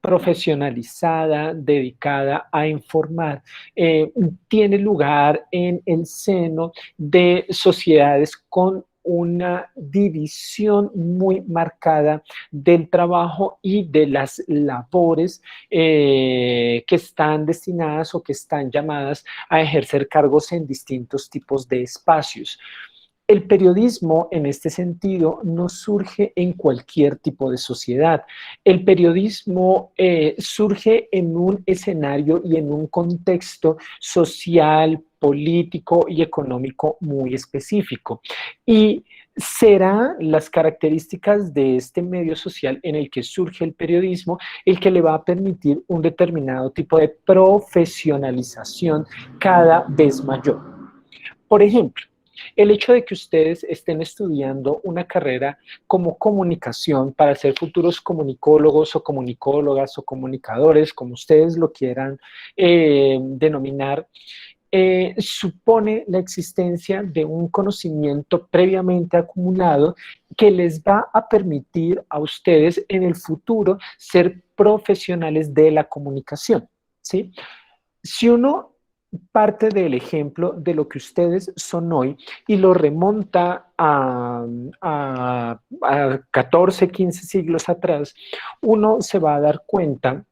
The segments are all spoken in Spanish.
profesionalizada, dedicada a informar, tiene lugar en el seno de sociedades con una división muy marcada del trabajo y de las labores que están destinadas o que están llamadas a ejercer cargos en distintos tipos de espacios. El periodismo, en este sentido, no surge en cualquier tipo de sociedad. El periodismo surge en un escenario y en un contexto social, político y económico muy específico. Y será las características de este medio social en el que surge el periodismo el que le va a permitir un determinado tipo de profesionalización cada vez mayor. Por ejemplo, el hecho de que ustedes estén estudiando una carrera como comunicación para ser futuros comunicólogos o comunicólogas o comunicadores, como ustedes lo quieran denominar, supone la existencia de un conocimiento previamente acumulado que les va a permitir a ustedes en el futuro ser profesionales de la comunicación, ¿sí? Si uno parte del ejemplo de lo que ustedes son hoy y lo remonta a 14, 15 siglos atrás, uno se va a dar cuenta,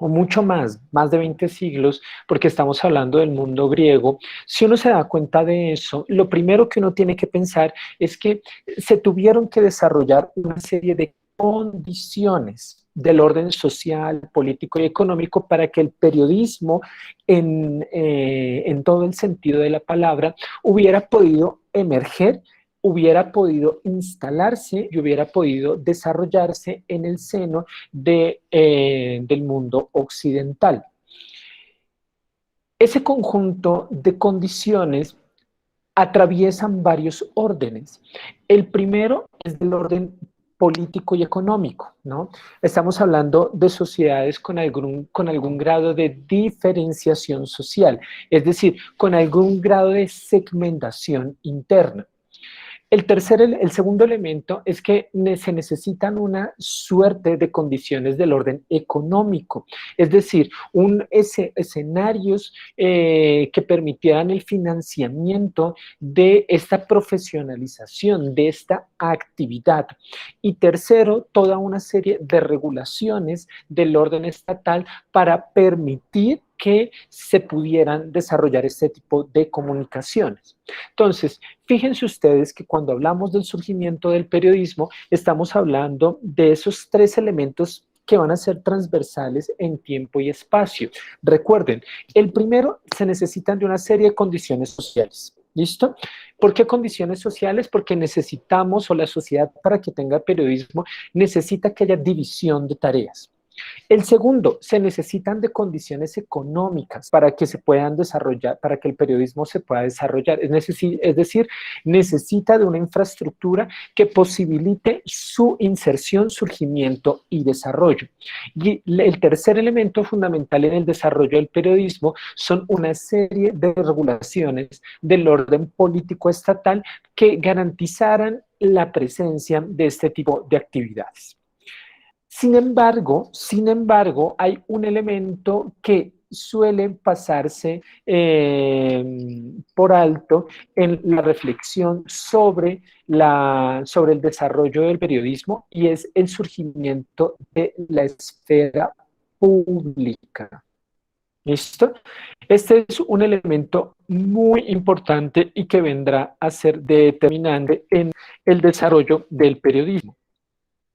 o mucho más de 20 siglos, porque estamos hablando del mundo griego. Si uno se da cuenta de eso, lo primero que uno tiene que pensar es que se tuvieron que desarrollar una serie de condiciones del orden social, político y económico para que el periodismo, en todo el sentido de la palabra, hubiera podido emerger, hubiera podido instalarse y hubiera podido desarrollarse en el seno del mundo occidental. Ese conjunto de condiciones atraviesan varios órdenes. El primero es del orden político y económico, ¿no? Estamos hablando de sociedades con algún grado de diferenciación social, es decir, con algún grado de segmentación interna. El segundo elemento es que se necesitan una suerte de condiciones del orden económico, es decir, escenarios que permitieran el financiamiento de esta profesionalización, de esta actividad. Y tercero, toda una serie de regulaciones del orden estatal para permitir que se pudieran desarrollar este tipo de comunicaciones. Entonces, fíjense ustedes que cuando hablamos del surgimiento del periodismo, estamos hablando de esos tres elementos que van a ser transversales en tiempo y espacio. Recuerden, el primero, se necesitan de una serie de condiciones sociales. ¿Listo? ¿Por qué condiciones sociales? Porque necesitamos, o la sociedad para que tenga periodismo, necesita que haya división de tareas. El segundo, se necesitan de condiciones económicas para que se puedan desarrollar, para que el periodismo se pueda desarrollar. Es decir, necesita de una infraestructura que posibilite su inserción, surgimiento y desarrollo. Y el tercer elemento fundamental en el desarrollo del periodismo son una serie de regulaciones del orden político estatal que garantizaran la presencia de este tipo de actividades. Sin embargo, hay un elemento que suele pasarse por alto en la reflexión sobre el desarrollo del periodismo, y es el surgimiento de la esfera pública. ¿Listo? Este es un elemento muy importante y que vendrá a ser determinante en el desarrollo del periodismo.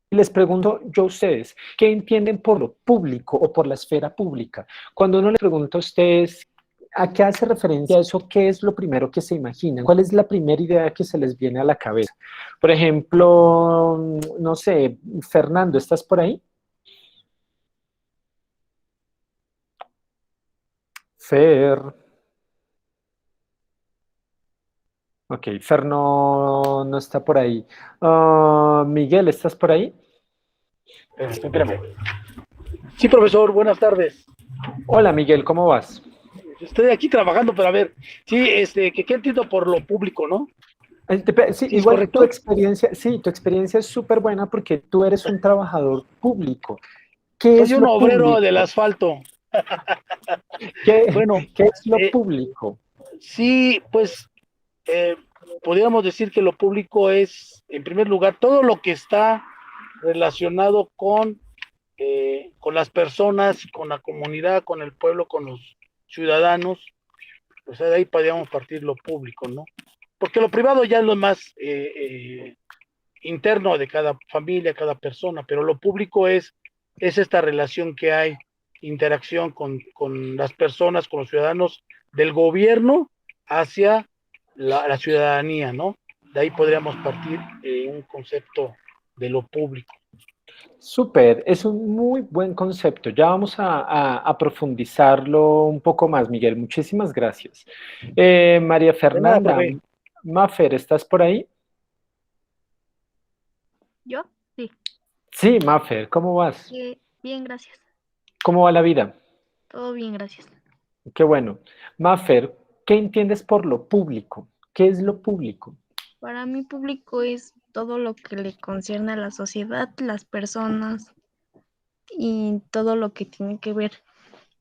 Les pregunto yo a ustedes, ¿qué entienden por lo público o por la esfera pública? Cuando uno les pregunta a ustedes a qué hace referencia eso, ¿qué es lo primero que se imaginan? ¿Cuál es la primera idea que se les viene a la cabeza? Por ejemplo, no sé, Fernando, ¿estás por ahí? Fer. Ok, Fer no está por ahí. Miguel, ¿estás por ahí? Espérame. Sí, profesor, buenas tardes. Hola, Miguel, ¿cómo vas? Estoy aquí trabajando, pero a ver, sí, ¿qué entiendo por lo público, no? Sí, ¿Sí es igual tu correcto? experiencia, sí, tu experiencia es súper buena porque tú eres un trabajador público. ¿Qué Soy es un lo obrero del público? asfalto. ¿Qué, Bueno, qué es lo eh, público? sí, pues eh, podríamos decir que lo público es, en primer lugar, todo lo que está relacionado con las personas, con la comunidad, con el pueblo, con los ciudadanos. O sea, de ahí podríamos partir lo público, ¿no? Porque lo privado ya es lo más interno de cada familia, cada persona, pero lo público es esta relación que hay, interacción con las personas, con los ciudadanos, del gobierno hacia la ciudadanía, ¿no? De ahí podríamos partir un concepto de lo público. Súper, es un muy buen concepto. Ya vamos a profundizarlo un poco más, Miguel. Muchísimas gracias. María De nada, Fernanda, profe. Mafer, ¿estás por ahí? ¿Yo? Sí. Sí, Mafer, ¿cómo vas? Bien, gracias. ¿Cómo va la vida? Todo bien, gracias. Qué bueno. Mafer, ¿qué entiendes por lo público? ¿Qué es lo público? Para mí público es todo lo que le concierne a la sociedad, las personas y todo lo que tiene que ver.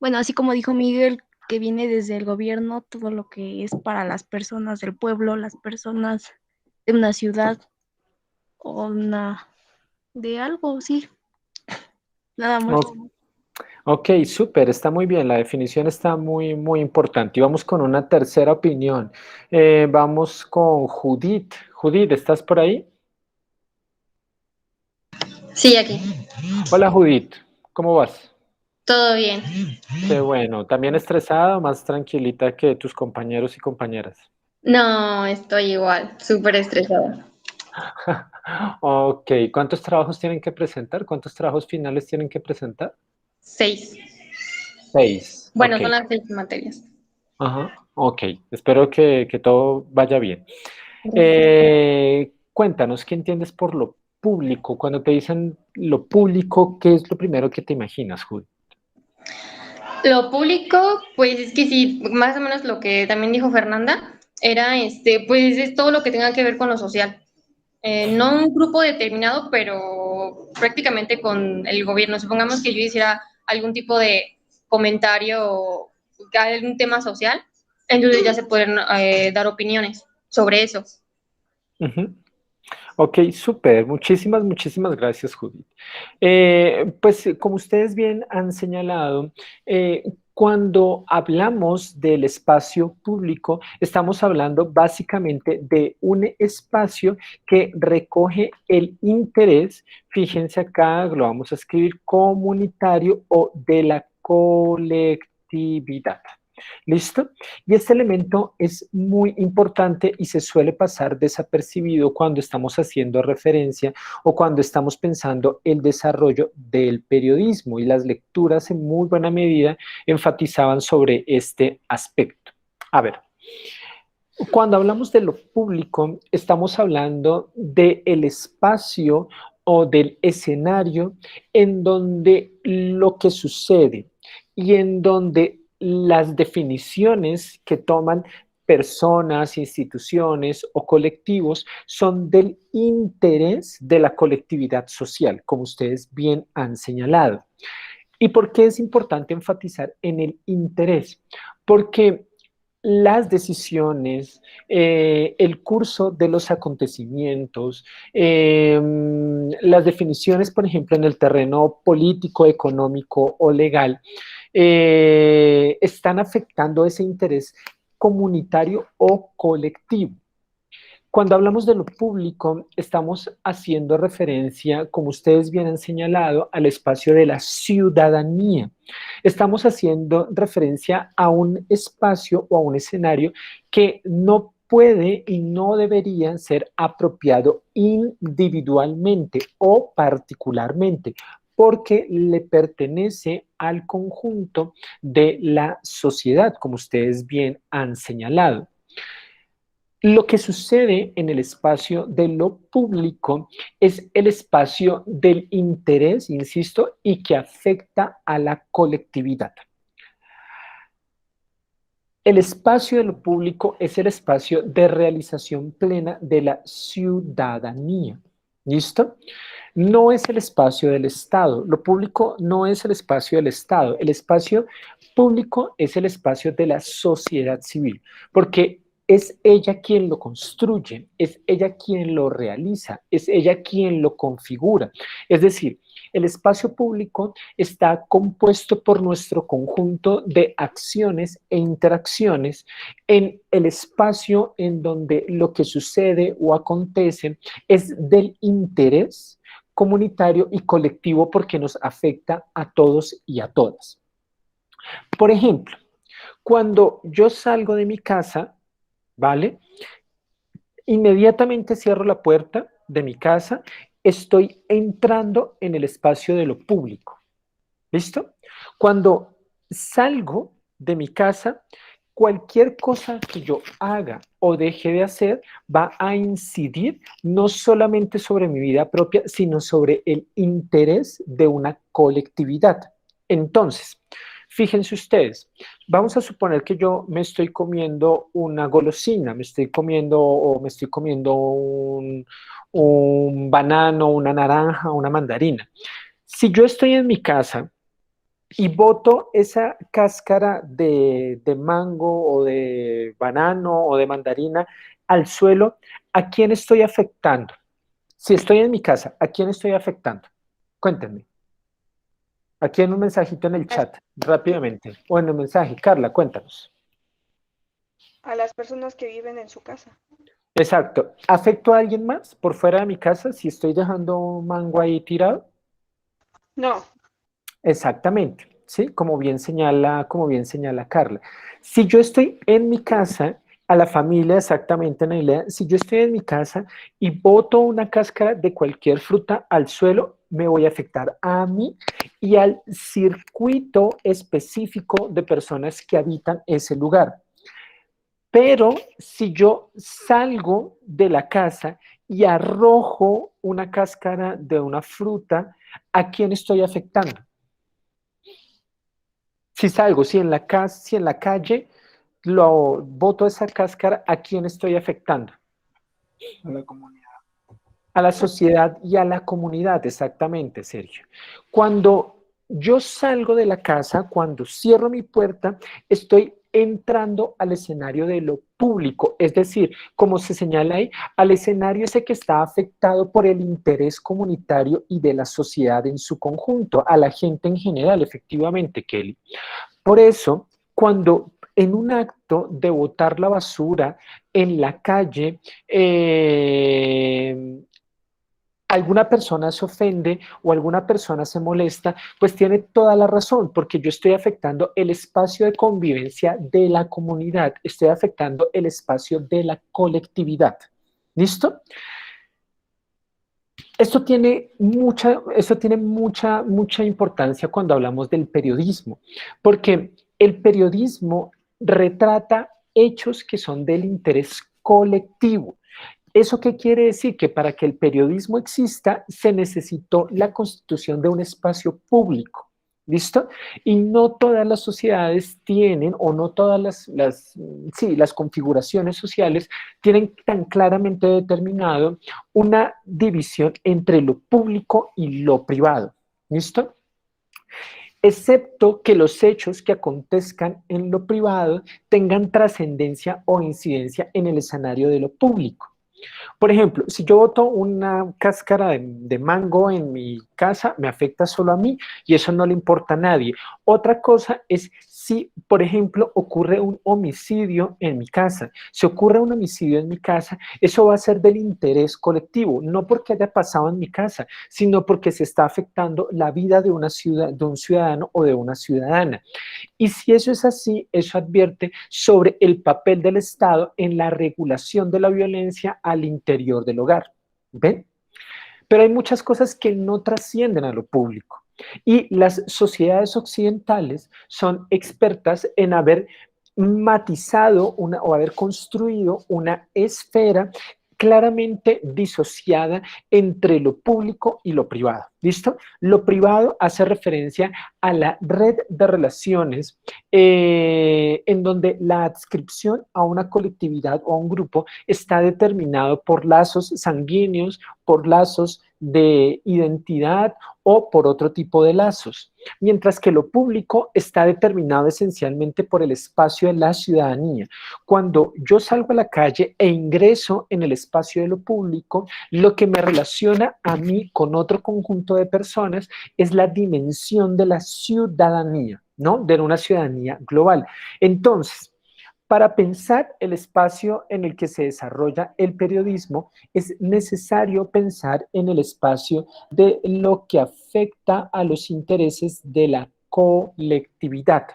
Bueno, así como dijo Miguel, que viene desde el gobierno, todo lo que es para las personas del pueblo, las personas de una ciudad o de algo, sí, nada más. O- Ok, súper, está muy bien. La definición está muy, muy importante. Y vamos con una tercera opinión. Vamos con Judith. Judith, ¿estás por ahí? Sí, aquí. Hola, Judith. ¿Cómo vas? Todo bien. Qué bueno. ¿También estresada o más tranquilita que tus compañeros y compañeras? No, estoy igual, súper estresada. Ok, ¿cuántos trabajos tienen que presentar? ¿Cuántos trabajos finales tienen que presentar? 6. 6. Bueno, Ok. son las 6 materias. Ajá. Ok. Espero que todo vaya bien. Gracias. Cuéntanos, ¿qué entiendes por lo público? Cuando te dicen lo público, ¿qué es lo primero que te imaginas, Judy? Lo público, pues es que sí, más o menos lo que también dijo Fernanda, era pues es todo lo que tenga que ver con lo social. No un grupo determinado, pero prácticamente con el gobierno. Supongamos que yo hiciera algún tipo de comentario o algún tema social, entonces ya se pueden dar opiniones sobre eso. Ujú. Ok, súper. Muchísimas, muchísimas gracias, Judith. Pues como ustedes bien han señalado, cuando hablamos del espacio público, estamos hablando básicamente de un espacio que recoge el interés, fíjense acá, lo vamos a escribir comunitario o de la colectividad. ¿Listo? Y este elemento es muy importante y se suele pasar desapercibido cuando estamos haciendo referencia o cuando estamos pensando el desarrollo del periodismo, y las lecturas en muy buena medida enfatizaban sobre este aspecto. A ver, cuando hablamos de lo público, estamos hablando del espacio o del escenario en donde lo que sucede y en donde las definiciones que toman personas, instituciones o colectivos son del interés de la colectividad social, como ustedes bien han señalado. ¿Y por qué es importante enfatizar en el interés? Porque las decisiones, el curso de los acontecimientos, las definiciones, por ejemplo, en el terreno político, económico o legal, están afectando ese interés comunitario o colectivo. Cuando hablamos de lo público, estamos haciendo referencia, como ustedes bien han señalado, al espacio de la ciudadanía. Estamos haciendo referencia a un espacio o a un escenario que no puede y no debería ser apropiado individualmente o particularmente, porque le pertenece al conjunto de la sociedad, como ustedes bien han señalado. Lo que sucede en el espacio de lo público es el espacio del interés, insisto, y que afecta a la colectividad. El espacio de lo público es el espacio de realización plena de la ciudadanía. ¿Listo? No es el espacio del Estado. Lo público no es el espacio del Estado. El espacio público es el espacio de la sociedad civil, porque es ella quien lo construye, es ella quien lo realiza, es ella quien lo configura. Es decir, el espacio público está compuesto por nuestro conjunto de acciones e interacciones en el espacio en donde lo que sucede o acontece es del interés comunitario y colectivo porque nos afecta a todos y a todas. Por ejemplo, cuando yo salgo de mi casa, ¿vale? Inmediatamente cierro la puerta de mi casa, estoy entrando en el espacio de lo público. ¿Listo? Cuando salgo de mi casa, cualquier cosa que yo haga o deje de hacer va a incidir no solamente sobre mi vida propia, sino sobre el interés de una colectividad. Entonces, fíjense ustedes, vamos a suponer que yo me estoy comiendo una golosina, me estoy comiendo un banano, una naranja, una mandarina. Si yo estoy en mi casa y boto esa cáscara de mango o de banano o de mandarina al suelo, ¿a quién estoy afectando? Si estoy en mi casa, ¿a quién estoy afectando? Cuéntenme. Aquí en un mensajito en el chat, rápidamente. O en el mensaje. Carla, cuéntanos. A las personas que viven en su casa. Exacto. ¿Afecto a alguien más por fuera de mi casa si estoy dejando un mango ahí tirado? No. Exactamente, ¿sí? Como bien señala Carla. Si yo estoy en mi casa, a la familia exactamente, Nailea, si yo estoy en mi casa y boto una cáscara de cualquier fruta al suelo, me voy a afectar a mí y al circuito específico de personas que habitan ese lugar. Pero si yo salgo de la casa y arrojo una cáscara de una fruta, ¿a quién estoy afectando? Si salgo, si en la calle lo boto esa cáscara, ¿a quién estoy afectando? A la comunidad. A la sociedad y a la comunidad, exactamente, Sergio. Cuando yo salgo de la casa, cuando cierro mi puerta, estoy entrando al escenario de lo público, es decir, como se señala ahí, al escenario ese que está afectado por el interés comunitario y de la sociedad en su conjunto, a la gente en general, efectivamente, Kelly. Por eso, cuando en un acto de botar la basura en la calle, alguna persona se ofende o alguna persona se molesta, pues tiene toda la razón, porque yo estoy afectando el espacio de convivencia de la comunidad, estoy afectando el espacio de la colectividad. ¿Listo? Esto tiene mucha importancia cuando hablamos del periodismo, porque el periodismo retrata hechos que son del interés colectivo. ¿Eso qué quiere decir? Que para que el periodismo exista se necesitó la constitución de un espacio público. ¿Listo? Y no todas las sociedades tienen, o no todas las configuraciones sociales tienen tan claramente determinado una división entre lo público y lo privado. ¿Listo? Excepto que los hechos que acontezcan en lo privado tengan trascendencia o incidencia en el escenario de lo público. Por ejemplo, si yo boto una cáscara de mango en mi casa, me afecta solo a mí y eso no le importa a nadie. Otra cosa es si, por ejemplo, ocurre un homicidio en mi casa. Si ocurre un homicidio en mi casa, eso va a ser del interés colectivo, no porque haya pasado en mi casa, sino porque se está afectando la vida de un ciudadano o de una ciudadana. Y si eso es así, eso advierte sobre el papel del Estado en la regulación de la violencia al interior del hogar. ¿Ven? Pero hay muchas cosas que no trascienden a lo público. Y las sociedades occidentales son expertas en haber matizado o haber construido una esfera claramente disociada entre lo público y lo privado. ¿Listo? Lo privado hace referencia a la red de relaciones en donde la adscripción a una colectividad o a un grupo está determinado por lazos sanguíneos, por lazos de identidad o por otro tipo de lazos, mientras que lo público está determinado esencialmente por el espacio de la ciudadanía. Cuando yo salgo a la calle e ingreso en el espacio de lo público, lo que me relaciona a mí con otro conjunto de personas es la dimensión de la ciudadanía, ¿no? De una ciudadanía global. Entonces, para pensar el espacio en el que se desarrolla el periodismo, es necesario pensar en el espacio de lo que afecta a los intereses de la colectividad.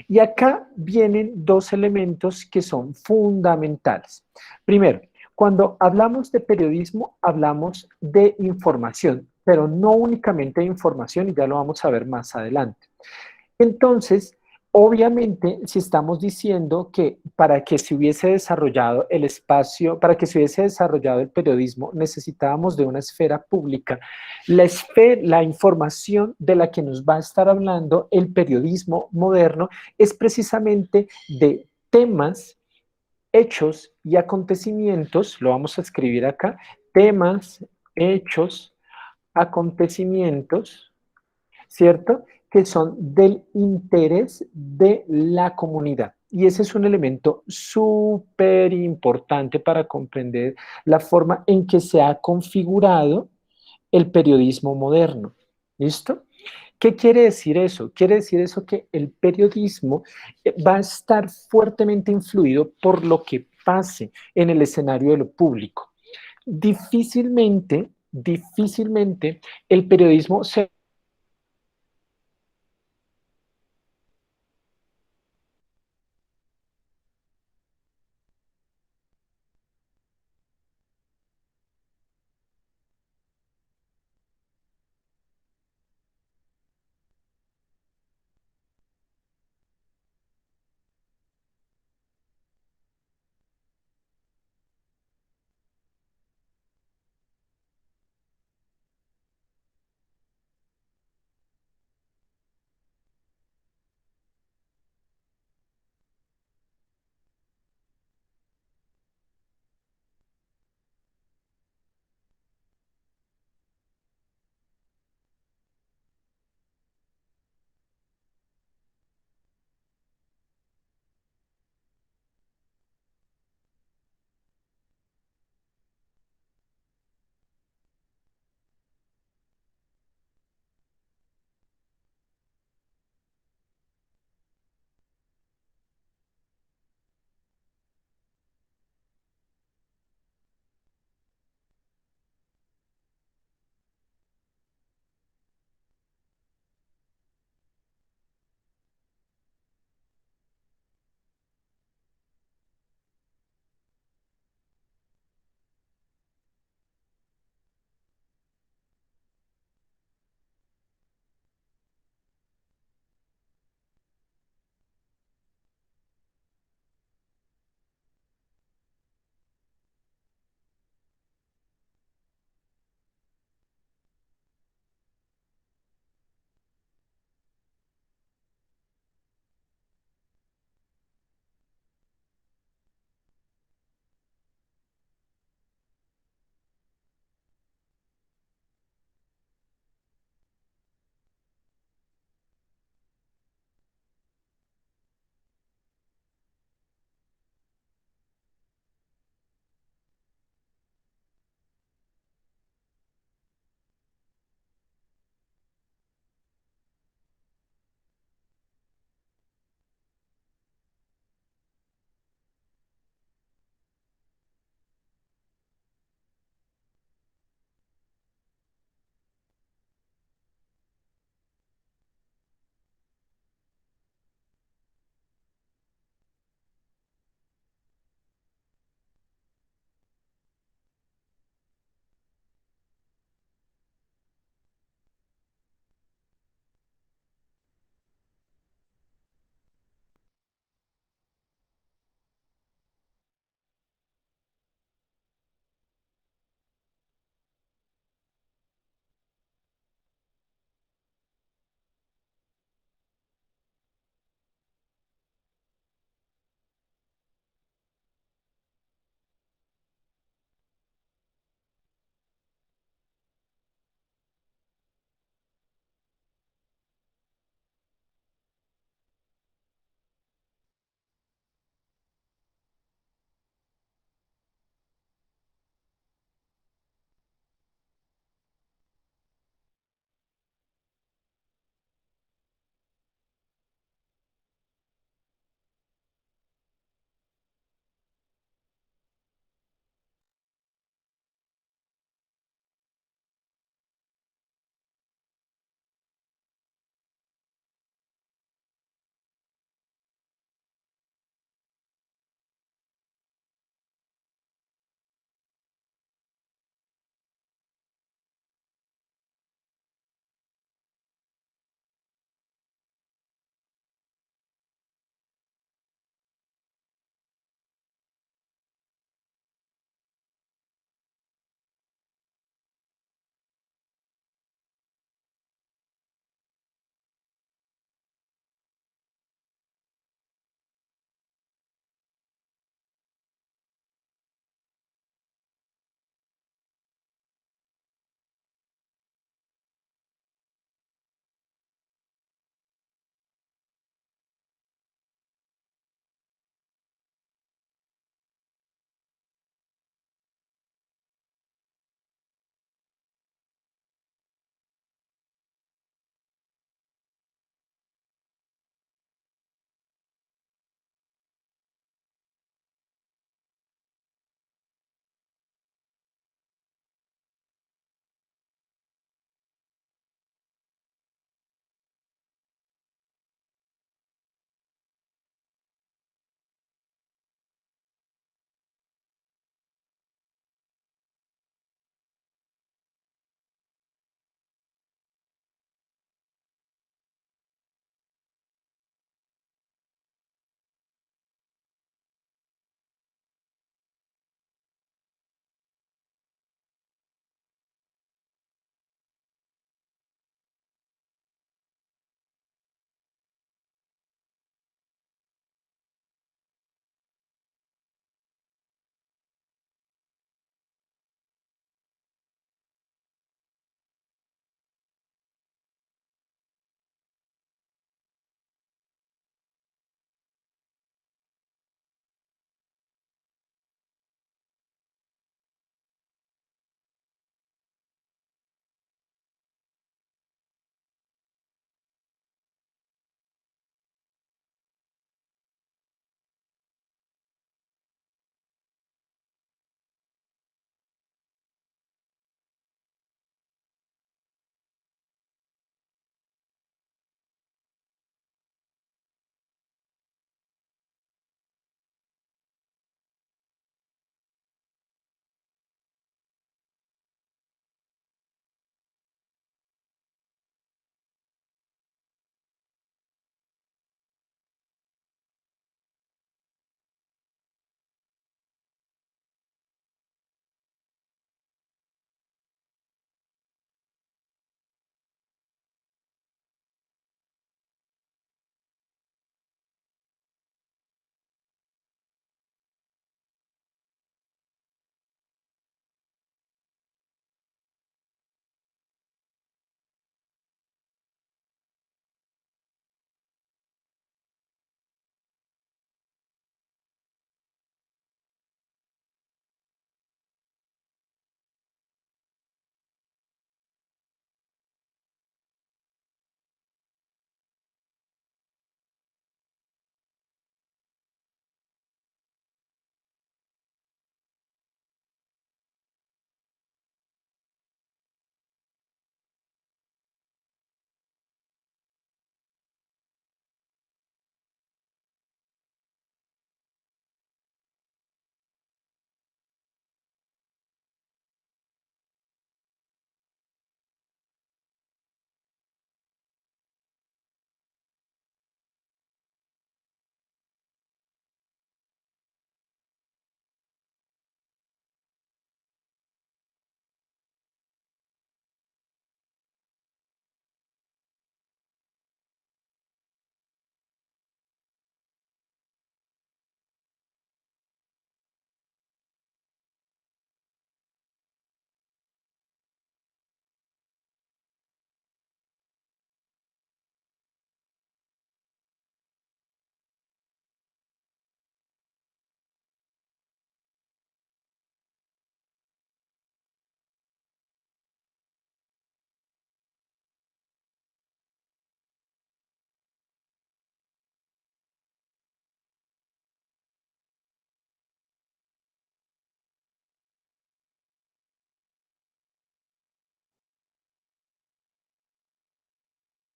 Y acá vienen dos elementos que son fundamentales. Primero, cuando hablamos de periodismo, hablamos de información, pero no únicamente de información, y ya lo vamos a ver más adelante. Entonces, obviamente, si estamos diciendo que para que se hubiese desarrollado el espacio, para que se hubiese desarrollado el periodismo, necesitábamos de una esfera pública. La información de la que nos va a estar hablando el periodismo moderno es precisamente de temas, hechos y acontecimientos, lo vamos a escribir acá, temas, hechos, acontecimientos, ¿cierto? Que son del interés de la comunidad. Y ese es un elemento súper importante para comprender la forma en que se ha configurado el periodismo moderno. ¿Listo? ¿Qué quiere decir eso? Quiere decir eso que el periodismo va a estar fuertemente influido por lo que pase en el escenario de lo público. Difícilmente el periodismo se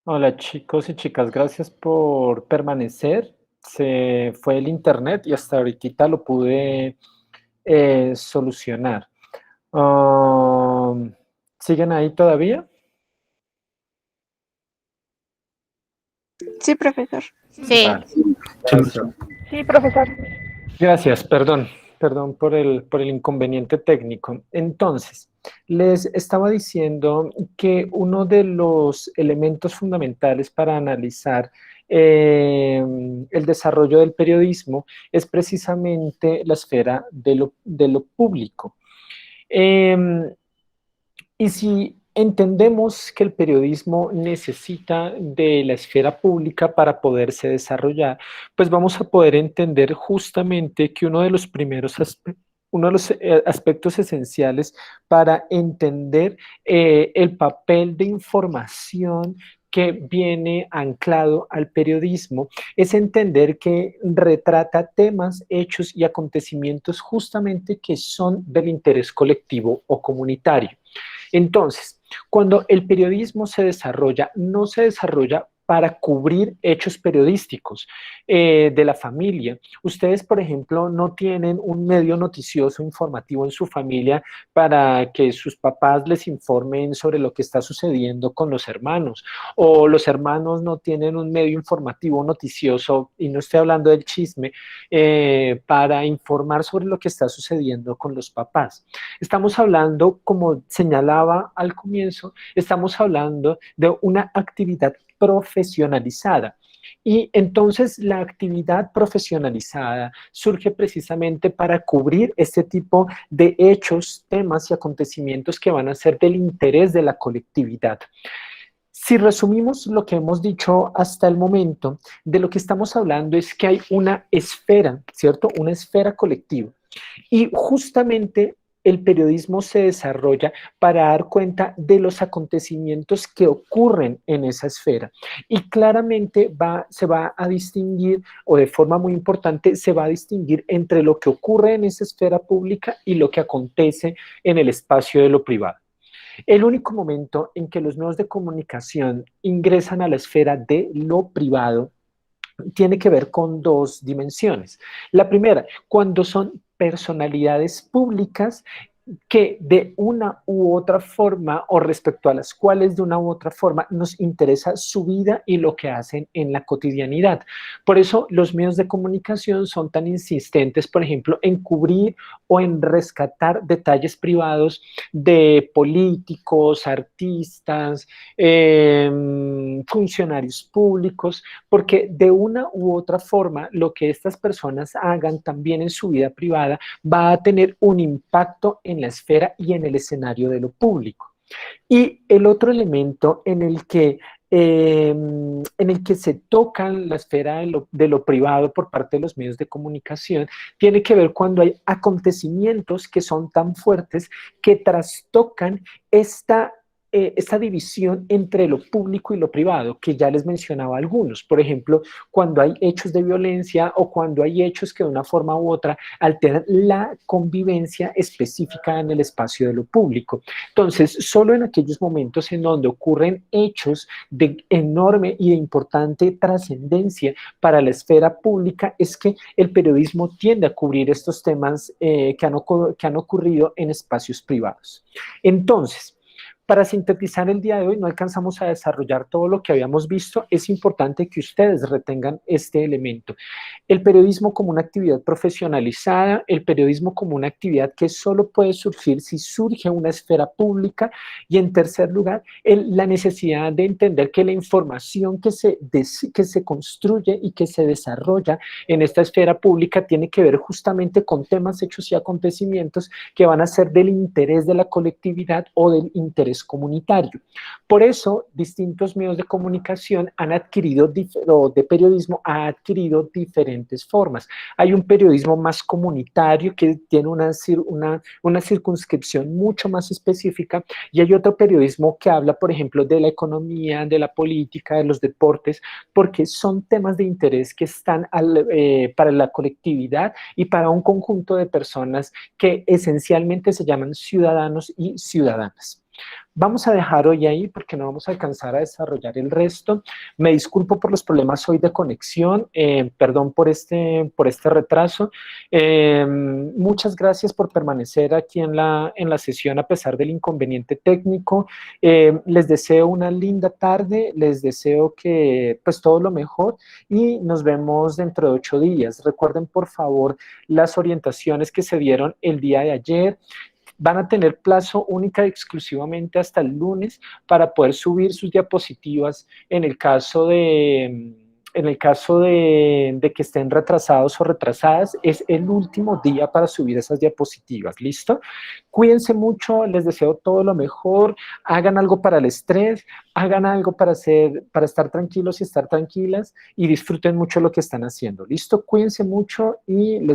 Hola chicos y chicas, gracias por permanecer. Se fue el internet y hasta ahorita lo pude solucionar. Um, ¿Siguen ahí todavía? Sí, profesor. Sí. Vale. Gracias. Sí, profesor. Gracias, perdón por el inconveniente técnico. Entonces, les estaba diciendo que uno de los elementos fundamentales para analizar el desarrollo del periodismo es precisamente la esfera de lo público. Em, y si entendemos que el periodismo necesita de la esfera pública para poderse desarrollar, pues vamos a poder entender justamente que uno de los aspectos esenciales para entender el papel de información que viene anclado al periodismo es entender que retrata temas, hechos y acontecimientos justamente que son del interés colectivo o comunitario. Entonces, cuando el periodismo se desarrolla, no se desarrolla para cubrir hechos periodísticos de la familia. Ustedes, por ejemplo, no tienen un medio noticioso informativo en su familia para que sus papás les informen sobre lo que está sucediendo con los hermanos, o los hermanos no tienen un medio informativo noticioso, y no estoy hablando del chisme, para informar sobre lo que está sucediendo con los papás. Estamos hablando, como señalaba al comienzo, estamos hablando de una actividad profesionalizada. Y entonces la actividad profesionalizada surge precisamente para cubrir este tipo de hechos, temas y acontecimientos que van a ser del interés de la colectividad. Si resumimos lo que hemos dicho hasta el momento, de lo que estamos hablando es que hay una esfera, ¿cierto? Una esfera colectiva. Y justamente el periodismo se desarrolla para dar cuenta de los acontecimientos que ocurren en esa esfera. Y claramente se va a distinguir, o de forma muy importante, se va a distinguir entre lo que ocurre en esa esfera pública y lo que acontece en el espacio de lo privado. El único momento en que los medios de comunicación ingresan a la esfera de lo privado tiene que ver con dos dimensiones. La primera, cuando son personalidades públicas que de una u otra forma o respecto a las cuales de una u otra forma nos interesa su vida y lo que hacen en la cotidianidad. Por eso los medios de comunicación son tan insistentes, por ejemplo, en cubrir o en rescatar detalles privados de políticos, artistas, funcionarios públicos, porque de una u otra forma lo que estas personas hagan también en su vida privada va a tener un impacto en la esfera y en el escenario de lo público. Y el otro elemento en el que se toca la esfera de lo privado por parte de los medios de comunicación tiene que ver cuando hay acontecimientos que son tan fuertes que trastocan esta división entre lo público y lo privado, que ya les mencionaba algunos. Por ejemplo, cuando hay hechos de violencia o cuando hay hechos que de una forma u otra alteran la convivencia específica en el espacio de lo público. Entonces, solo en aquellos momentos en donde ocurren hechos de enorme y de importante trascendencia para la esfera pública es que el periodismo tiende a cubrir estos temas que han ocurrido en espacios privados. Entonces, para sintetizar el día de hoy, no alcanzamos a desarrollar todo lo que habíamos visto. Es importante que ustedes retengan este elemento. El periodismo como una actividad profesionalizada, el periodismo como una actividad que solo puede surgir si surge una esfera pública y en tercer lugar, la necesidad de entender que la información que se construye y que se desarrolla en esta esfera pública tiene que ver justamente con temas, hechos y acontecimientos que van a ser del interés de la colectividad o del interés comunitario. Por eso, distintos medios de comunicación han adquirido, o de periodismo ha adquirido diferentes formas. Hay un periodismo más comunitario que tiene una circunscripción mucho más específica y hay otro periodismo que habla, por ejemplo, de la economía, de la política, de los deportes, porque son temas de interés que están para la colectividad y para un conjunto de personas que esencialmente se llaman ciudadanos y ciudadanas. Vamos a dejar hoy ahí porque no vamos a alcanzar a desarrollar el resto. Me disculpo por los problemas hoy de conexión, perdón por este retraso. Muchas gracias por permanecer aquí en la sesión a pesar del inconveniente técnico. Les deseo una linda tarde, les deseo que pues todo lo mejor y nos vemos dentro de 8 días. Recuerden por favor las orientaciones que se dieron el día de ayer. Van a tener plazo única y exclusivamente hasta el lunes para poder subir sus diapositivas en el caso de que estén retrasados o retrasadas. Es el último día para subir esas diapositivas, ¿listo? Cuídense mucho, les deseo todo lo mejor, hagan algo para el estrés, hagan algo para estar tranquilos y estar tranquilas y disfruten mucho lo que están haciendo, ¿listo? Cuídense mucho y les